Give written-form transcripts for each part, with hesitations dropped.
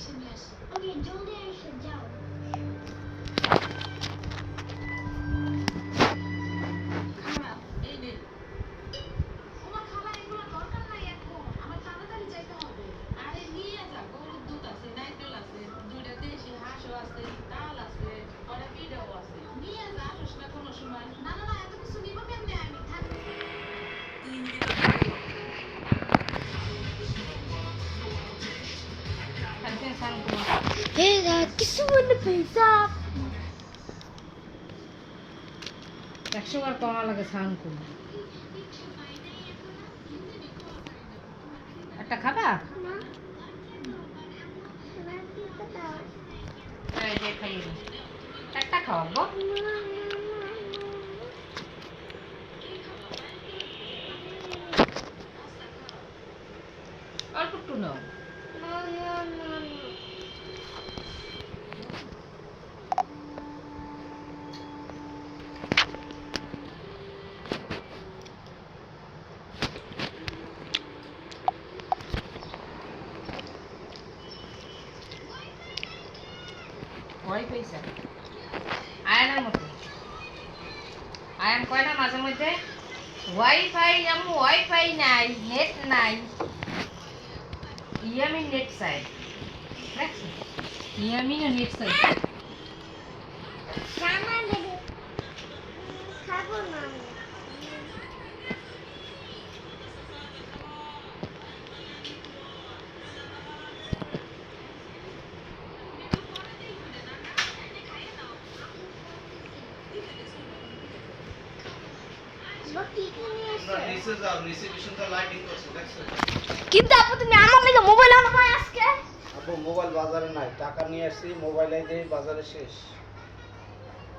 ওকে জলদি এসে যাও। Hey guys, কিছু মনে পয়সা 100 বার কমা লাগে সাউন্ড কম একটা খাবা না এই যে খাই একটা খাওয়াবো অল্প একটু নাও ভয় পেয়েছে আয়নার মতো আয়ান কয় না মাঝে মধ্যে ওয়াইফাই ওয়াইফাই নাই নেট নাই ইয়ামিন নেট চাই দেখছি ইয়ামিনও নেট চাই খানা দেবে খাবো না কিন্তু আপু তুমি আমার লাগে মোবাইল আনো না আজকে আপু মোবাইল বাজারে নাই টাকা নিয়ে আসছি মোবাইলে দিয়ে বাজারে শেষ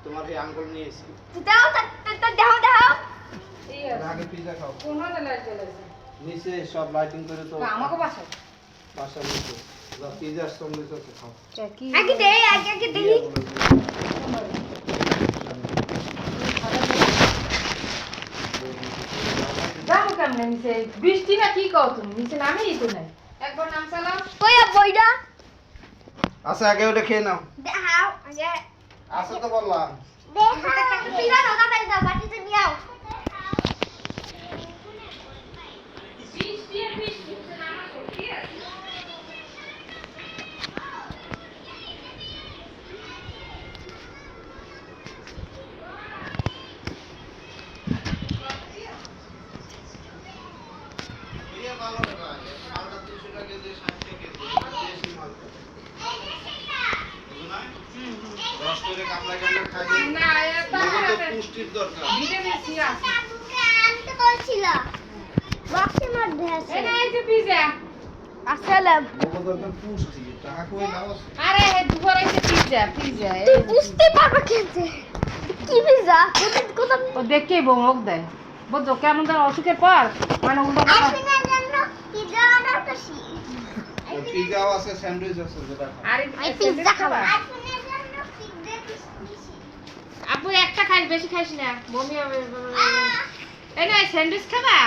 তোমার কি আঙ্গুল নিয়েছি দাও দাও দাও আগে পিজা খাও কোন লাইট জ্বলেছে নিচে সব লাইটিং করে তো আমাকে বাসায় বাসা নিচে যা পিজার সঙ্গে তো খাও কি আগে দে আগে দেখি যাবো কেমনে নিচে বৃষ্টি না কি কও তুমি নিচে নামেই তো নাই একবার নাম চালাও কই বইডা আচ্ছা আগে ওটা খেয়ে নাও দাও আগে আচ্ছা তো বললাম দেখা পিজা দাও দাও বাটিতে নিয়ে আও না এটা পুষ্টির দরকার ভিটামিন সি আছে আমি তো বলছিল বক্সের মধ্যে আছে এই যে পিজা আসলে দরকার পুষ্টি টাকা কই নাও আরে দুপুরে এসে পিজা তুই বুঝতে পারবে কেমনে কি পিজা কোথা ও দেখেই বমক দেয় বুঝছো কেমন তার অসুখের পর মানে উল্টো কথা আইসিনের জন্য পিজা অর্ডার করছি পিজাও আছে স্যান্ডউইচ আছে যেটা খাও আরে আমি পিজা খাবো আইসিনের জন্য পিজা দিছি আপু একটা খাইস বেশি খাইস না বমি হবে এই না স্যান্ডউইচ খাবা